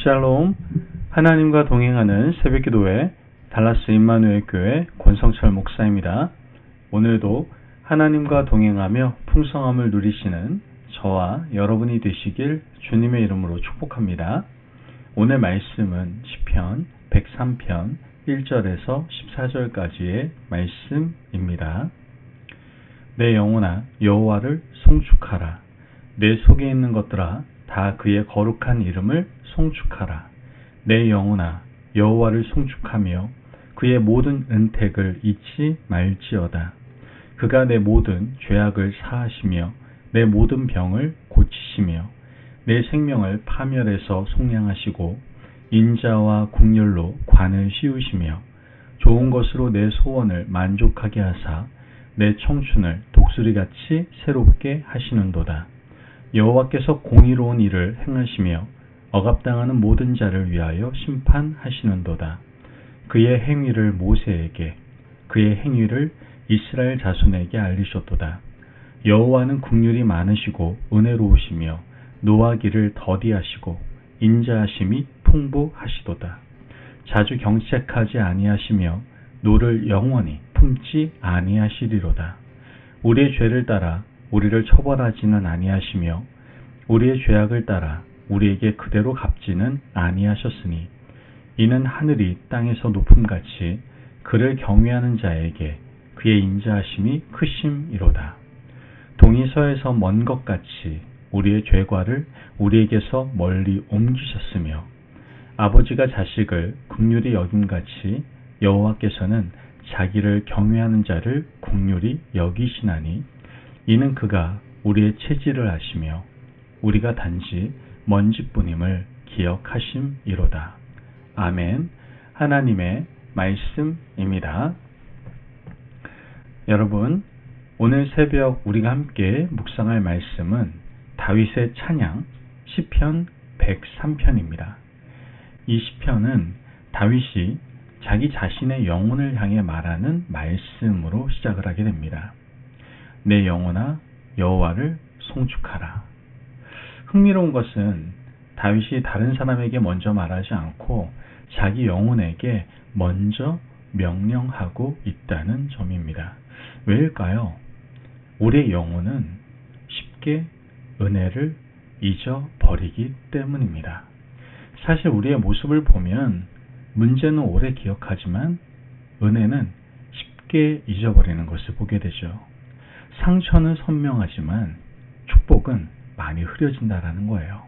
샬롬, 하나님과 동행하는 새벽기도회 달라스 임마누엘 교회 권성철 목사입니다. 오늘도 하나님과 동행하며 풍성함을 누리시는 저와 여러분이 되시길 주님의 이름으로 축복합니다. 오늘 말씀은 시편 103편 1절에서 14절까지의 말씀입니다. 내 영혼아 여호와를 송축하라. 내 속에 있는 것들아 다 그의 거룩한 이름을 송축하라. 내 영혼아 여호와를 송축하며 그의 모든 은택을 잊지 말지어다. 그가 내 모든 죄악을 사하시며 내 모든 병을 고치시며 내 생명을 파멸에서 속량하시고 인자와 국률로 관을 씌우시며 좋은 것으로 내 소원을 만족하게 하사 내 청춘을 독수리같이 새롭게 하시는도다. 여호와께서 공의로운 일을 행하시며 억압당하는 모든 자를 위하여 심판하시는도다. 그의 행위를 모세에게 그의 행위를 이스라엘 자손에게 알리셨도다. 여호와는 긍휼이 많으시고 은혜로우시며 노하기를 더디하시고 인자하심이 풍부하시도다. 자주 경책하지 아니하시며 노를 영원히 품지 아니하시리로다. 우리의 죄를 따라 우리를 처벌하지는 아니하시며 우리의 죄악을 따라 우리에게 그대로 갚지는 아니하셨으니 이는 하늘이 땅에서 높음같이 그를 경외하는 자에게 그의 인자하심이 크심이로다. 동이 서에서 먼 것 같이 우리의 죄과를 우리에게서 멀리 옮기셨으며 아버지가 자식을 긍휼히 여김같이 여호와께서는 자기를 경외하는 자를 긍휼히 여기시나니 이는 그가 우리의 체질을 아시며 우리가 단지 먼지뿐임을 기억하심이로다. 아멘. 하나님의 말씀입니다. 여러분, 오늘 새벽 우리가 함께 묵상할 말씀은 다윗의 찬양 시편 103편입니다. 이 시편은 다윗이 자기 자신의 영혼을 향해 말하는 말씀으로 시작을 하게 됩니다. 내 영혼아 여호와를 송축하라. 흥미로운 것은 다윗이 다른 사람에게 먼저 말하지 않고 자기 영혼에게 먼저 명령하고 있다는 점입니다. 왜일까요? 우리의 영혼은 쉽게 은혜를 잊어버리기 때문입니다. 사실 우리의 모습을 보면 문제는 오래 기억하지만 은혜는 쉽게 잊어버리는 것을 보게 되죠. 상처는 선명하지만 축복은 많이 흐려진다라는 거예요.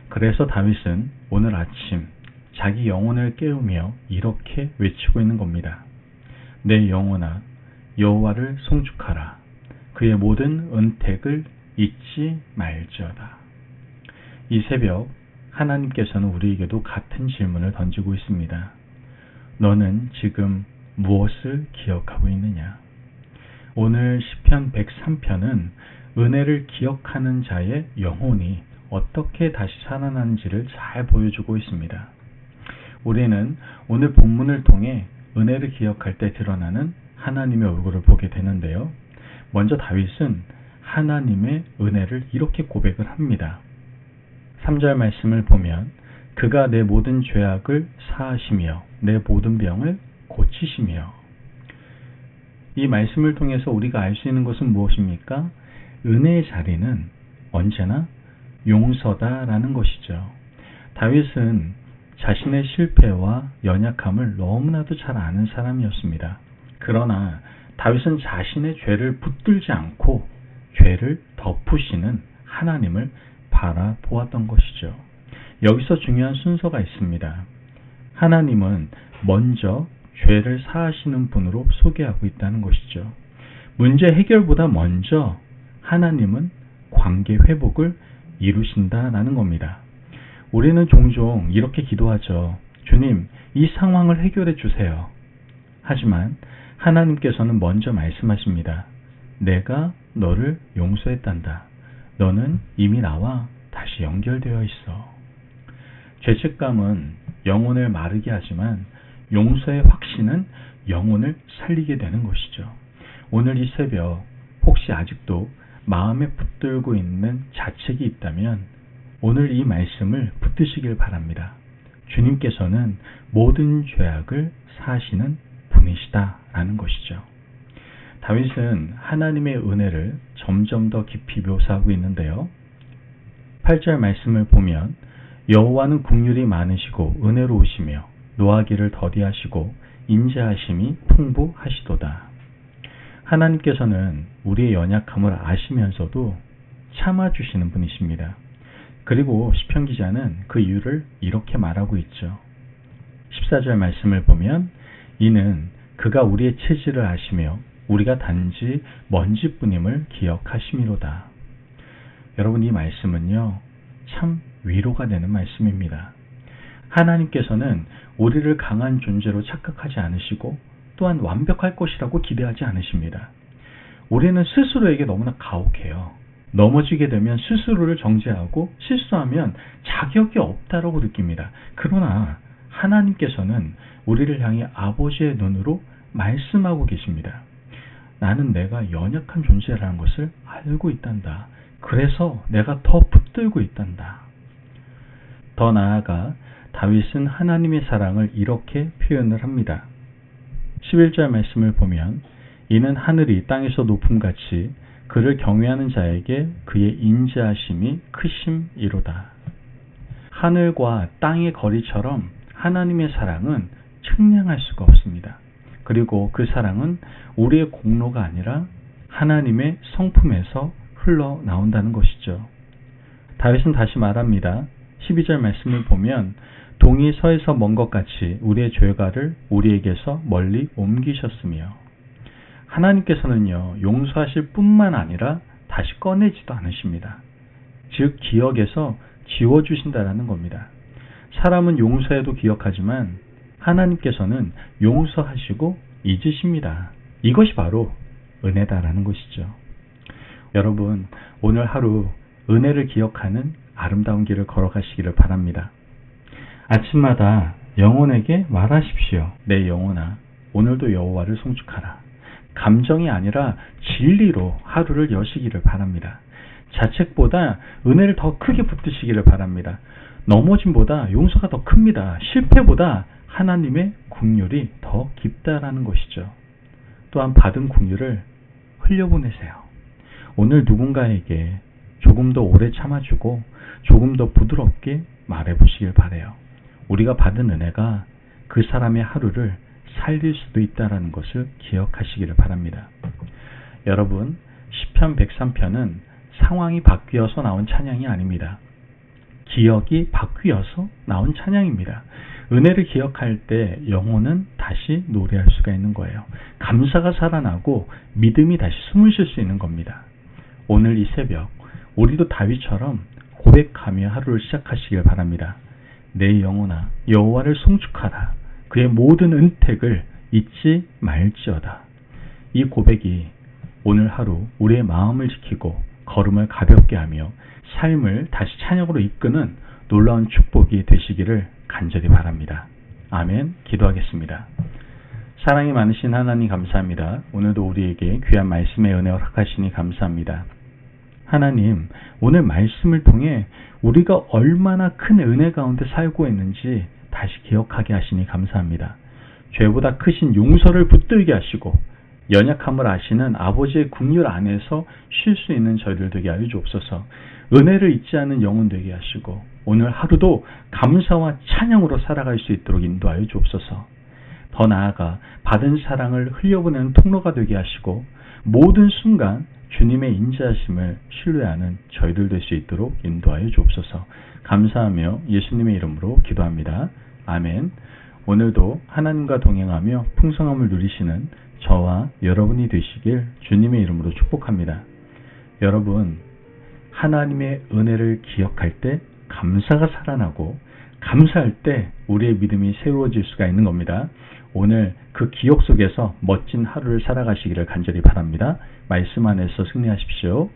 그래서 다윗은 오늘 아침 자기 영혼을 깨우며 이렇게 외치고 있는 겁니다. 내 영혼아 여호와를 송축하라. 그의 모든 은택을 잊지 말지어다. 이 새벽 하나님께서는 우리에게도 같은 질문을 던지고 있습니다. 너는 지금 무엇을 기억하고 있느냐? 오늘 시편 103편은 은혜를 기억하는 자의 영혼이 어떻게 다시 살아나는지를 잘 보여주고 있습니다. 우리는 오늘 본문을 통해 은혜를 기억할 때 드러나는 하나님의 얼굴을 보게 되는데요. 먼저 다윗은 하나님의 은혜를 이렇게 고백을 합니다. 3절 말씀을 보면 그가 내 모든 죄악을 사하시며 내 모든 병을 고치시며, 이 말씀을 통해서 우리가 알 수 있는 것은 무엇입니까? 은혜의 자리는 언제나 용서다라는 것이죠. 다윗은 자신의 실패와 연약함을 너무나도 잘 아는 사람이었습니다. 그러나 다윗은 자신의 죄를 붙들지 않고 죄를 덮으시는 하나님을 바라보았던 것이죠. 여기서 중요한 순서가 있습니다. 하나님은 먼저 죄를 사하시는 분으로 소개하고 있다는 것이죠. 문제 해결보다 먼저 하나님은 관계 회복을 이루신다라는 겁니다. 우리는 종종 이렇게 기도하죠. 주님, 이 상황을 해결해 주세요. 하지만 하나님께서는 먼저 말씀하십니다. 내가 너를 용서했단다. 너는 이미 나와 다시 연결되어 있어. 죄책감은 영혼을 마르게 하지만 용서의 확신은 영혼을 살리게 되는 것이죠. 오늘 이 새벽 혹시 아직도 마음에 붙들고 있는 자책이 있다면 오늘 이 말씀을 붙드시길 바랍니다. 주님께서는 모든 죄악을 사하시는 분이시다라는 것이죠. 다윗은 하나님의 은혜를 점점 더 깊이 묘사하고 있는데요. 8절 말씀을 보면 여호와는 긍휼이 많으시고 은혜로우시며 노하기를 더디하시고 인자하심이 풍부하시도다. 하나님께서는 우리의 연약함을 아시면서도 참아주시는 분이십니다. 그리고 시편 기자는 그 이유를 이렇게 말하고 있죠. 14절 말씀을 보면 이는 그가 우리의 체질을 아시며 우리가 단지 먼지뿐임을 기억하심이로다. 여러분, 이 말씀은요, 참 위로가 되는 말씀입니다. 하나님께서는 우리를 강한 존재로 착각하지 않으시고 또한 완벽할 것이라고 기대하지 않으십니다. 우리는 스스로에게 너무나 가혹해요. 넘어지게 되면 스스로를 정죄하고 실수하면 자격이 없다라고 느낍니다. 그러나 하나님께서는 우리를 향해 아버지의 눈으로 말씀하고 계십니다. 나는 내가 연약한 존재라는 것을 알고 있단다. 그래서 내가 더 붙들고 있단다. 더 나아가 다윗은 하나님의 사랑을 이렇게 표현을 합니다. 11절 말씀을 보면 이는 하늘이 땅에서 높음같이 그를 경외하는 자에게 그의 인자하심이 크심이로다. 하늘과 땅의 거리처럼 하나님의 사랑은 측량할 수가 없습니다. 그리고 그 사랑은 우리의 공로가 아니라 하나님의 성품에서 흘러나온다는 것이죠. 다윗은 다시 말합니다. 12절 말씀을 보면 동이 서에서 먼 것 같이 우리의 죄가를 우리에게서 멀리 옮기셨으며, 하나님께서는요, 용서하실 뿐만 아니라 다시 꺼내지도 않으십니다. 즉 기억에서 지워주신다라는 겁니다. 사람은 용서해도 기억하지만 하나님께서는 용서하시고 잊으십니다. 이것이 바로 은혜다라는 것이죠. 여러분, 오늘 하루 은혜를 기억하는 아름다운 길을 걸어가시기를 바랍니다. 아침마다 영혼에게 말하십시오. 내 영혼아, 오늘도 여호와를 송축하라. 감정이 아니라 진리로 하루를 여시기를 바랍니다. 자책보다 은혜를 더 크게 붙드시기를 바랍니다. 넘어짐보다 용서가 더 큽니다. 실패보다 하나님의 긍휼이 더 깊다라는 것이죠. 또한 받은 긍휼을 흘려보내세요. 오늘 누군가에게 조금 더 오래 참아주고 조금 더 부드럽게 말해보시길 바라요. 우리가 받은 은혜가 그 사람의 하루를 살릴 수도 있다는 것을 기억하시기를 바랍니다. 여러분, 시편 103편은 상황이 바뀌어서 나온 찬양이 아닙니다. 기억이 바뀌어서 나온 찬양입니다. 은혜를 기억할 때 영혼은 다시 노래할 수가 있는 거예요. 감사가 살아나고 믿음이 다시 숨을 쉴 수 있는 겁니다. 오늘 이 새벽 우리도 다윗처럼 고백하며 하루를 시작하시길 바랍니다. 내 영혼아, 여호와를 송축하라. 그의 모든 은택을 잊지 말지어다. 이 고백이 오늘 하루 우리의 마음을 지키고 걸음을 가볍게 하며 삶을 다시 찬양으로 이끄는 놀라운 축복이 되시기를 간절히 바랍니다. 아멘. 기도하겠습니다. 사랑이 많으신 하나님 감사합니다. 오늘도 우리에게 귀한 말씀의 은혜 허락하시니 감사합니다. 하나님, 오늘 말씀을 통해 우리가 얼마나 큰 은혜 가운데 살고 있는지 다시 기억하게 하시니 감사합니다. 죄보다 크신 용서를 붙들게 하시고 연약함을 아시는 아버지의 긍휼 안에서 쉴 수 있는 저희들 되게 하여 주옵소서. 은혜를 잊지 않는 영혼 되게 하시고 오늘 하루도 감사와 찬양으로 살아갈 수 있도록 인도하여 주옵소서. 더 나아가 받은 사랑을 흘려보내는 통로가 되게 하시고 모든 순간 주님의 인자하심을 신뢰하는 저희들 될 수 있도록 인도하여 주옵소서. 감사하며 예수님의 이름으로 기도합니다. 아멘. 오늘도 하나님과 동행하며 풍성함을 누리시는 저와 여러분이 되시길 주님의 이름으로 축복합니다. 여러분, 하나님의 은혜를 기억할 때 감사가 살아나고 감사할 때 우리의 믿음이 새로워질 수가 있는 겁니다. 오늘 그 기억 속에서 멋진 하루를 살아가시기를 간절히 바랍니다. 말씀 안에서 승리하십시오.